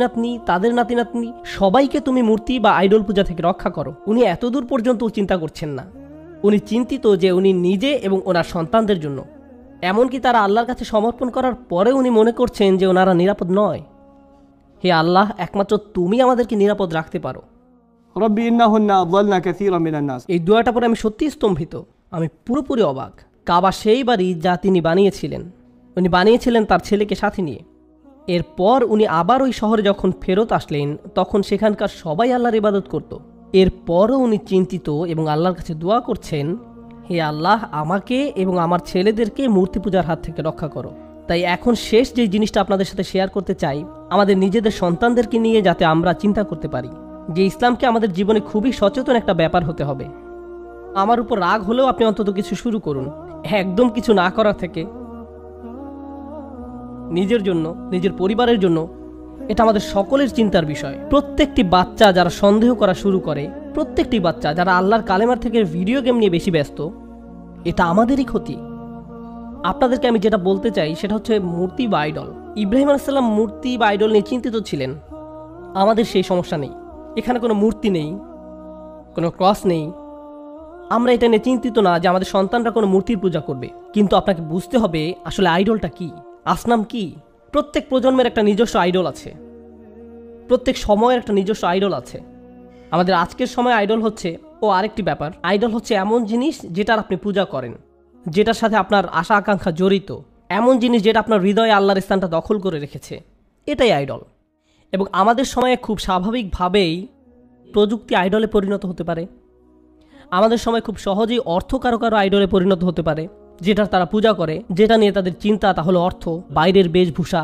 নাতনি সবাইকে তুমি মূর্তি বা আইডল পূজা থেকে রক্ষা করো। উনি এতদূর পর্যন্ত চিন্তা করছেন না। উনি চিন্তিত যে উনি নিজে এবং ওনার সন্তানদের জন্য। এমনকি তারা আল্লাহর কাছে সমর্পণ করার পরে উনি মনে করছেন যে ওনারা নিরাপদ নয়। হে আল্লাহ, একমাত্র তুমি আমাদেরকে নিরাপদ রাখতে পারো। রব্বি ইন্নাহুন্না আযাল্না কাসীরাম মিনান নাস। এই দোয়াটা পরে আমি সত্যিই স্তম্ভিত, আমি পুরোপুরি অবাক। কাবা সেই বাড়ি যা তিনি বানিয়েছিলেন, উনি বানিয়েছিলেন তার ছেলেকে সাথে নিয়ে। এরপর উনি আবার ওই শহরে যখন ফেরত আসলেন, তখন সেখানকার সবাই আল্লাহর ইবাদত করত। এরপরও উনি চিন্তিত এবং আল্লাহর কাছে দোয়া করছেন, হে আল্লাহ, আমাকে এবং আমার ছেলেদেরকে মূর্তি পূজার হাত থেকে রক্ষা করো। তাই এখন শেষ যে জিনিসটা আপনাদের সাথে শেয়ার করতে চাই, আমাদের নিজেদের সন্তানদেরকে নিয়ে যাতে আমরা চিন্তা করতে পারি যে ইসলামকে আমাদের জীবনে খুবই সচেতন একটা ব্যাপার হতে হবে। আমার উপর রাগ হলেও আপনি অন্তত কিছু শুরু করুন, একদম কিছু না করার থেকে। নিজের জন্য, নিজের পরিবারের জন্য এটা আমাদের সকলের চিন্তার বিষয়। প্রত্যেকটি বাচ্চা যারা সন্দেহ করা শুরু করে, প্রত্যেকটি বাচ্চা যারা আল্লাহর কালেমার থেকে ভিডিও গেম নিয়ে বেশি ব্যস্ত, এটা আমাদেরই ক্ষতি। আপনাদেরকে আমি যেটা বলতে চাই সেটা হচ্ছে মূর্তি বা আইডল। ইব্রাহিম আলাইহিস সালাম মূর্তি বা আইডল নিয়ে চিন্তিত ছিলেন। আমাদের সেই সমস্যা নেই, এখানে কোনো মূর্তি নেই, কোনো ক্রস নেই। আমরা এটা নিয়ে চিন্তিত না যে আমাদের সন্তানরা কোনো মূর্তির পূজা করবে। কিন্তু আপনাকে বুঝতে হবে আসলে আইডলটা কি, আসনাম কি। প্রত্যেক প্রজন্মের একটা নিজস্ব আইডল আছে, প্রত্যেক সময়ের একটা নিজস্ব আইডল আছে। আমাদের আজকের সময় আইডল হচ্ছে আরেকটি ব্যাপার। আইডল হচ্ছে এমন জিনিস যেটার আপনি পূজা করেন, যেটার সাথে আপনার আশা আকাঙ্ক্ষা জড়িত, এমন জিনিস যেটা আপনার হৃদয়ে আল্লাহর স্থানটা দখল করে রেখেছে, এটাই আইডল। এবং আমাদের সময়ে খুব স্বাভাবিকভাবেই প্রযুক্তি আইডলে পরিণত হতে পারে। আমাদের সময় খুব সহজেই অর্থ কারো কারো আইডলে পরিণত হতে পারে, যেটার তারা পূজা করে, যেটা নিয়ে তাদের চিন্তা তা হলো অর্থ, বাইরের বেশভূষা,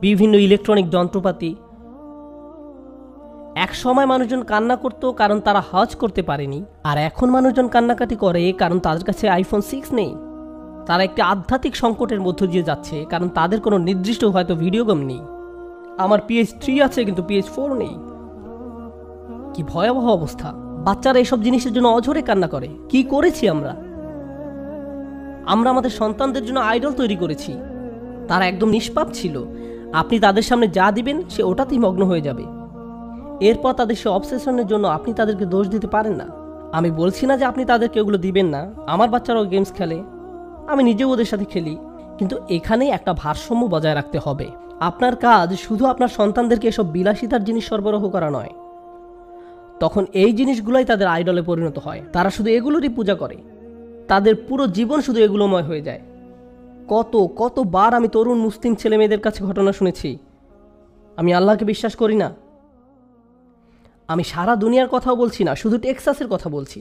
বিভিন্ন ইলেকট্রনিক যন্ত্রপাতি। এক সময় মানুষজন কান্না করত কারণ তারা হজ করতে পারেনি, আর এখন মানুষজন কান্নাকাটি করে কারণ তাদের কাছে আইফোন 6 নেই। তারা একটি আধ্যাত্মিক সংকটের মধ্য দিয়ে যাচ্ছে কারণ তাদের কোনো নির্দিষ্ট হয়তো ভিডিও গেম নেই। আমার PS3 আছে কিন্তু PS4 নেই। কি ভয়াবহ অবস্থা! বাচ্চারা এইসব জিনিসের জন্য অঝরে কান্না করে। কি করেছি আমরা? আমরা আমাদের সন্তানদের জন্য আইডল তৈরি করেছি। তারা একদম নিষ্পাপ ছিল। আপনি তাদের সামনে যা দিবেন সে ওটাতেই মগ্ন হয়ে যাবে। এরপর তাদের সে অবসেশনের জন্য আপনি তাদেরকে দোষ দিতে পারেন না। আমি বলছি না যে আপনি তাদেরকে ওগুলো দিবেন না। আমার বাচ্চারাও গেমস খেলে, আমি নিজেও ওদের সাথে খেলি, কিন্তু এখানেই একটা ভারসাম্য বজায় রাখতে হবে। আপনার কাজ শুধু আপনার সন্তানদেরকে এসব বিলাসিতার জিনিস সরবরাহ করা নয়। তখন এই জিনিসগুলোই তাদের আইডলে পরিণত হয়। তারা শুধু এগুলোরই পূজা করে, তাদের পুরো জীবন শুধু এগুলোময় হয়ে যায়। কতবার আমি তরুণ মুসলিম ছেলে মেয়েদের কাছে ঘটনা শুনেছি, আমি আল্লাহকে বিশ্বাস করি না, আমি সারা দুনিয়ার কথাও বলছি না, শুধু টেক্সাসের কথা বলছি।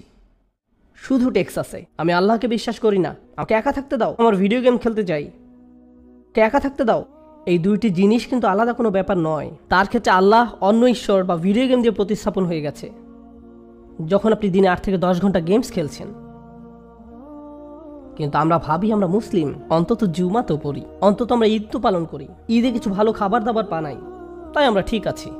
শুধু টেক্সাসে আমি আল্লাহকে বিশ্বাস করি না। আমাকে একা থাকতে দাও, আমার ভিডিও গেম খেলতে চাই, একা থাকতে দাও। এই দুইটি জিনিস কিন্তু আলাদা কোনো ব্যাপার নয়। তার ক্ষেত্রে আল্লাহ অন্য ঈশ্বর বা ভিডিও গেম দিয়ে প্রতিস্থাপন হয়ে গেছে। যখন আপনি দিনে 8 থেকে 10 ঘন্টা গেমস খেলছেন, কিন্তু আমরা ভাবি আমরা মুসলিম, অন্তত জুমা তো পড়ি, অন্তত আমরা ঈদ তো পালন করি, ঈদে কিছু ভালো খাবার দাবার বানাই, তাই আমরা ঠিক আছি।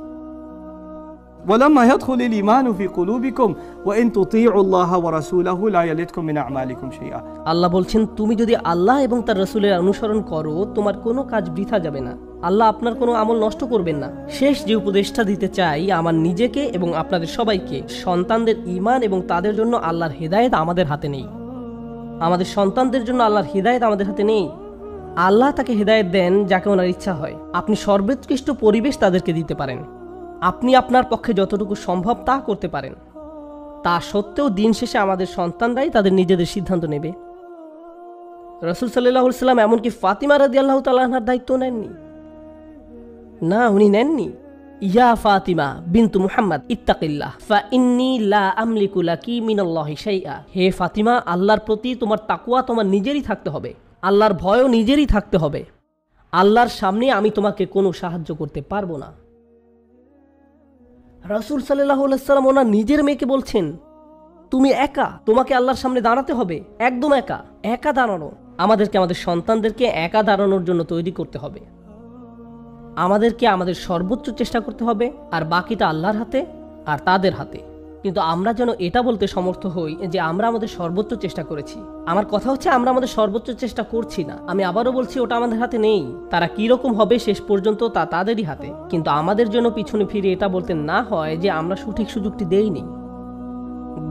ولما يدخل الإيمان في قلوبكم وإن تطيعوا الله ورسوله لا يلدكم من أعمالكم شيئا। আল্লাহ বলছেন, তুমি যদি আল্লাহ এবং তার রাসূলের অনুসরণ করো, তোমার কোনো কাজ বৃথা যাবে না। আল্লাহ আপনার কোনো আমল নষ্ট করবেন না। শেষ যে উপদেশটা দিতে চাই আমার নিজেকে এবং আপনাদের সবাইকে, সন্তানদের ঈমান এবং তাদের জন্য আল্লাহর হেদায়েত আমাদের হাতে নেই। আমাদের সন্তানদের জন্য আল্লাহর হেদায়েত আমাদের হাতে নেই। আল্লাহ তাকে হেদায়েত দেন যাকে ওনার ইচ্ছা হয়। আপনি সর্বোৎকৃষ্ট পরিবেশ তাদেরকে দিতে পারেন, আপনি আপনার পক্ষে যতটুকু সম্ভব তা করতে পারেন। তা সত্ত্বেও দিন শেষে আমাদের সন্তানরাই তাদের নিজেদের সিদ্ধান্ত নেবে। রাসূল সাল্লাল্লাহু আলাইহি সাল্লাম এমনকি ফাতিমা রাদিয়াল্লাহু তাআলা আনহার দায়িত্ব নেননি। না, উনি নেননি। ইয়া ফাতিমা বিনতু মুহাম্মদ ইত্তাকিল্লাহ ফা ইন্নী লা আমলিকু লাকি মিনাল্লাহি শাইআ। হে ফাতিমা, আল্লাহর প্রতি তোমার তাকওয়া তোমার নিজেরই থাকতে হবে, আল্লাহর ভয়ও নিজেরই থাকতে হবে। আল্লাহর সামনে আমি তোমাকে কোনো সাহায্য করতে পারবো না। রাসূল সাল্লাল্লাহু আলাইহি সাল্লাম ওনার নিজের মেয়েকে বলছেন, তুমি একা, তোমাকে আল্লাহর সামনে দাঁড়াতে হবে, একদম একা। একা দাঁড়ানো, আমাদেরকে আমাদের সন্তানদেরকে একা দাঁড়ানোর জন্য তৈরি করতে হবে। আমাদেরকে আমাদের সর্বোচ্চ চেষ্টা করতে হবে, আর বাকিটা আল্লাহর হাতে আর তাদের হাতে। কিন্তু আমরা যেন এটা বলতে সমর্থ হই যে আমরা আমাদের সর্বোচ্চ চেষ্টা করেছি। আমার কথা হচ্ছে আমরা আমাদের সর্বোচ্চ চেষ্টা করছি না। আমি আবারও বলছি, ওটা আমাদের হাতে নেই। তারা কি রকম হবে শেষ পর্যন্ত তা তাদেরই হাতে। কিন্তু আমাদের জন্য পিছনে ফিরে এটা বলতে না হয় যে আমরা সঠিক সুযোগটি দেইনি।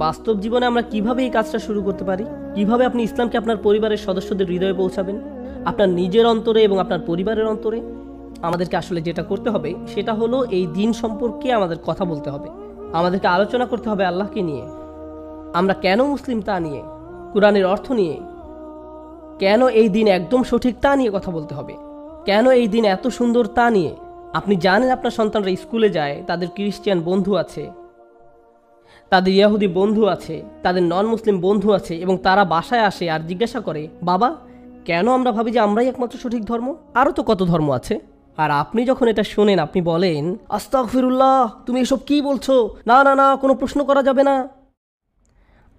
বাস্তব জীবনে আমরা কিভাবে এই কাজটা শুরু করতে পারি? কিভাবে আপনি ইসলামকে আপনার পরিবারের সদস্যদের হৃদয়ে পৌঁছাবেন, আপনার নিজের অন্তরে এবং আপনার পরিবারের অন্তরে? আমাদেরকে আসলে যেটা করতে হবে সেটা হলো এই দিন সম্পর্কে আমাদের কথা বলতে হবে। আমাদেরকে আলোচনা করতে হবে আল্লাহকে নিয়ে, আমরা কেন মুসলিম তা নিয়ে, কোরআনের অর্থ নিয়ে, কেন এই দিন একদম সঠিক তা নিয়ে কথা বলতে হবে, কেন এই দিন এত সুন্দর তা নিয়ে। আপনি জানেন আপনার সন্তানরা স্কুলে যায়, তাদের ক্রিশ্চিয়ান বন্ধু আছে, তাদের ইহুদি বন্ধু আছে, তাদের নন মুসলিম বন্ধু আছে, এবং তারা বাসায় আসে আর জিজ্ঞাসা করে, বাবা কেন আমরা ভাবি যে আমরাই একমাত্র সঠিক ধর্ম? আরও তো কত ধর্ম আছে। আর আপনি যখন এটা শোনেন আপনি বলেন, আস্তাগফিরুল্লাহ, তুমি এসব কি বলছো? না না না, কোনো প্রশ্ন করা যাবে না।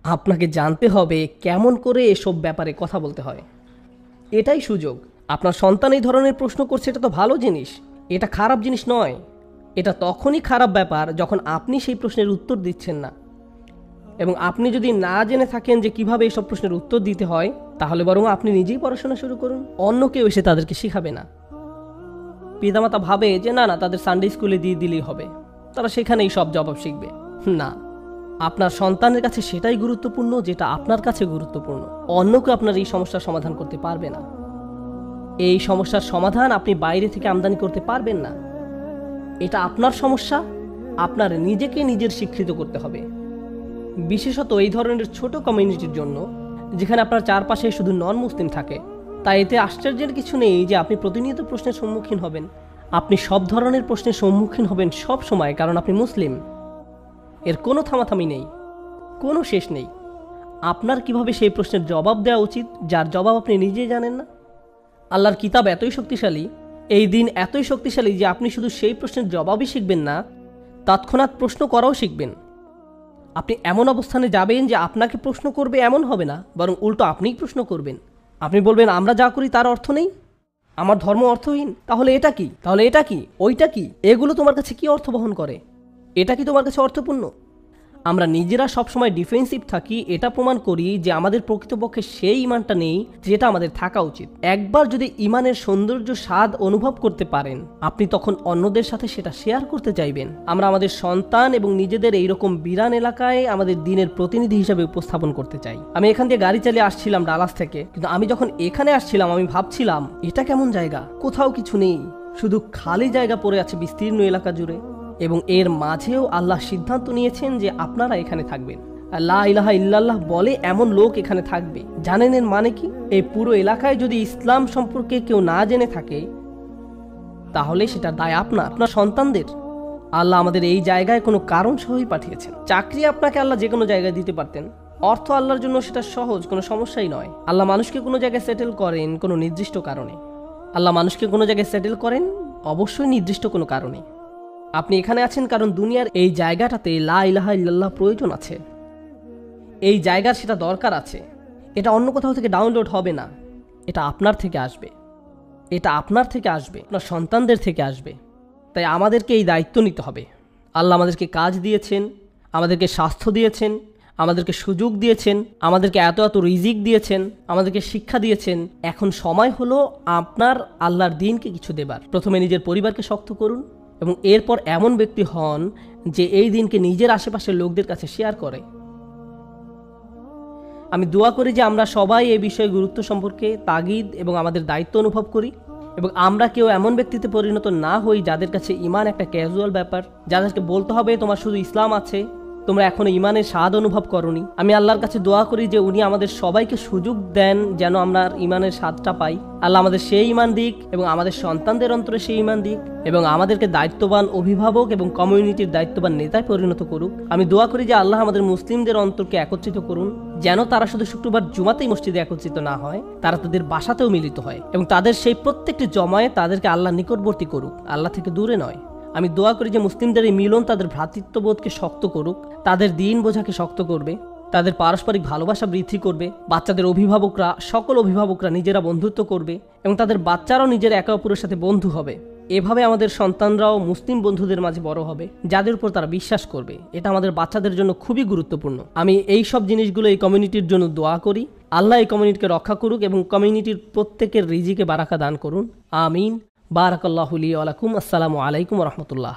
আপনাকে জানতে হবে কেমন করে এসব ব্যাপারে কথা বলতে হয়। এটাই সুযোগ। আপনার সন্তান এই ধরনের প্রশ্ন করছে, এটা তো ভালো জিনিস, এটা খারাপ জিনিস নয়। এটা তখনই খারাপ ব্যাপার যখন আপনি সেই প্রশ্নের উত্তর দিচ্ছেন না, এবং আপনি যদি না জেনে থাকেন যে কিভাবে এইসব প্রশ্নের উত্তর দিতে হয়, তাহলে বরং আপনি নিজেই পড়াশোনা শুরু করুন, অন্য কেউ এসে তাদেরকে শেখাবে না। পিতামাতা ভাবে যে না না, তাদের সানডে স্কুলে দিয়ে দিলেই হবে, তারা সেখানেই সব জবাব শিখবে। না, আপনার সন্তানের কাছে সেটাই গুরুত্বপূর্ণ যেটা আপনার কাছে গুরুত্বপূর্ণ। অন্য কেউ আপনার এই সমস্যার সমাধান করতে পারবে না। এই সমস্যার সমাধান আপনি বাইরে থেকে আমদানি করতে পারবেন না। এটা আপনার সমস্যা, আপনার নিজেকে নিজের স্বীকৃত করতে হবে। বিশেষত এই ধরনের ছোট কমিউনিটির জন্য, যেখানে আপনার চারপাশে শুধু নন মুসলিম থাকে। তাই এতে আশ্চর্যের কিছু নেই যে আপনি প্রতিনিয়ত প্রশ্নের সম্মুখীন হবেন। আপনি সব ধরনের প্রশ্নের সম্মুখীন হবেন সব সময়, কারণ আপনি মুসলিম। এর কোনো থামাথামি নেই, কোনো শেষ নেই। আপনার কিভাবে সেই প্রশ্নের জবাব দেওয়া উচিত যার জবাব আপনি নিজেই জানেন না? আল্লাহর কিতাব এতই শক্তিশালী, এই দিন এতই শক্তিশালী যে আপনি শুধু সেই প্রশ্নের জবাবই শিখবেন না, তৎক্ষণাৎ প্রশ্ন করাও শিখবেন। আপনি এমন অবস্থানে যাবেন যে আপনাকে প্রশ্ন করবে এমন হবে না, বরং উল্টো আপনিই প্রশ্ন করবেন। আপনি বলবেন, আমরা যা করি তার অর্থ নেই, আমার ধর্ম অর্থহীন, তাহলে এটা কি, তাহলে এটা কি, ওইটা কি, এগুলো তোমার কাছে কি অর্থ বহন করে, এটা কি তোমার কাছে অর্থপূর্ণ? আমরা নিজেরা সবসময় ডিফেন্সিভ থাকি, এটা প্রমাণ করি যে আমাদের প্রকৃতপক্ষে সেই ঈমানটা নেই যেটা আমাদের থাকা উচিত। একবার যদি ঈমানের সৌন্দর্য স্বাদ অনুভব করতে পারেন, আপনি তখন অন্যদের সাথে সেটা শেয়ার করতে চাইবেন। আমরা আমাদের সন্তান এবং নিজেদের এইরকম বিরান এলাকায় আমাদের দিনের প্রতিনিধি হিসেবে উপস্থাপন করতে চাই। আমি এখান দিয়ে গাড়ি চালিয়ে আসছিলাম ডালাস থেকে, কিন্তু আমি যখন এখানে আসছিলাম আমি ভাবছিলাম, এটা কেমন জায়গা, কোথাও কিছু নেই, শুধু খালি জায়গা পড়ে আছে বিস্তীর্ণ এলাকা জুড়ে, এবং এর মাঝেও আল্লাহ সিদ্ধান্ত নিয়েছেন যে আপনারা এখানে থাকবেন। লা ইলাহা ইল্লাল্লাহ বলে এমন লোক এখানে থাকবে। জানেন এর মানে কি? এই পুরো এলাকায় যদি ইসলাম সম্পর্কে কেউ না জেনে থাকে, তাহলে সেটা দায় আপনার, আপনার সন্তানদের। আল্লাহ আমাদের এই জায়গায় কোনো কারণ সহই পাঠিয়েছেন। চাকরি আপনাকে আল্লাহ যে কোনো জায়গায় দিতে পারতেন। অর্থ আল্লাহর জন্য সেটা সহজ, কোনো সমস্যাই নয়। আল্লাহ মানুষকে কোনো জায়গায় সেটেল করেন কোনো নির্দিষ্ট কারণে। আল্লাহ মানুষকে কোনো জায়গায় সেটেল করেন অবশ্যই নির্দিষ্ট কোনো কারণে। আপনি এখানে আছেন কারণ দুনিয়ার এই জায়গাটাতে লা ইলাহা ইল্লাল্লাহ প্রয়োজন আছে, এই জায়গার সেটা দরকার আছে। এটা অন্য কোথাও থেকে ডাউনলোড হবে না, এটা আপনার থেকে আসবে, এটা আপনার থেকে আসবে, আপনার সন্তানদের থেকে আসবে। তাই আমাদেরকে এই দায়িত্ব নিতে হবে। আল্লাহ আমাদেরকে কাজ দিয়েছেন, আমাদেরকে স্বাস্থ্য দিয়েছেন, আমাদেরকে সুযোগ দিয়েছেন, আমাদেরকে এত এত রিজিক দিয়েছেন, আমাদেরকে শিক্ষা দিয়েছেন। এখন সময় হলো আপনার আল্লাহর দ্বীনকে কিছু দেবার। প্রথমে নিজের পরিবারকে শক্ত করুন এবং এরপর এমন ব্যক্তি হন যে এই দিনকে নিজের আশেপাশের লোকদের কাছে শেয়ার করে। আমি দোয়া করি যে আমরা সবাই এই বিষয়ে গুরুত্ব সম্পর্কে তাগিদ এবং আমাদের দায়িত্ব অনুভব করি এবং আমরা কেউ এমন ব্যক্তিতে পরিণত না হই যাদের কাছে ঈমান একটা ক্যাজুয়াল ব্যাপার, যাদেরকে বলতে হবে তোমার শুধু ইসলাম আছে, তোমরা এখনো ঈমানের স্বাদ অনুভব করনি। আমি আল্লাহর কাছে দোয়া করি যে উনি আমাদের সবাইকে সুযোগ দেন যেন আমরা ঈমানের স্বাদটা পাই। আল্লাহ আমাদের সেই ঈমান দিক এবং আমাদের সন্তানদের অন্তরে সেই ঈমান দিক এবং আমাদেরকে দায়িত্ববান অভিভাবক এবং কমিউনিটির দায়িত্ববান নেতায় পরিণত করুক। আমি দোয়া করি যে আল্লাহ আমাদের মুসলিমদের অন্তরকে একত্রিত করুন, যেন তারা শুধু শুক্রবার জুমাতেই মসজিদে একত্রিত না হয়, তারা তাদের বাসাতেও মিলিত হয় এবং তাদের সেই প্রত্যেকটি জমায়ে তাদেরকে আল্লাহ নিকটবর্তী করুক, আল্লাহ থেকে দূরে নয়। আমি দোয়া করি যে মুসলিমদের এই মিলন তাদের ভ্রাতৃত্ববোধকে শক্ত করুক, তাদের দিন বোঝাকে শক্ত করবে, তাদের পারস্পরিক ভালোবাসা বৃদ্ধি করবে। বাচ্চাদের অভিভাবকরা, সকল অভিভাবকরা নিজেরা বন্ধুত্ব করবে এবং তাদের বাচ্চারাও নিজের একে অপরের সাথে বন্ধু হবে। এভাবে আমাদের সন্তানরাও মুসলিম বন্ধুদের মাঝে বড় হবে যাদের উপর তারা বিশ্বাস করবে। এটা আমাদের বাচ্চাদের জন্য খুবই গুরুত্বপূর্ণ। আমি এই সব জিনিসগুলো এই কমিউনিটির জন্য দোয়া করি। আল্লাহ এই কমিউনিটিকে রক্ষা করুক এবং কমিউনিটির প্রত্যেকের রিজিকে বারাকা দান করুন। আমিন। বারাকাল্লাহু লি ওয়া লাকুম। আসসালামু আলাইকুম ওয়া রাহমাতুল্লাহ।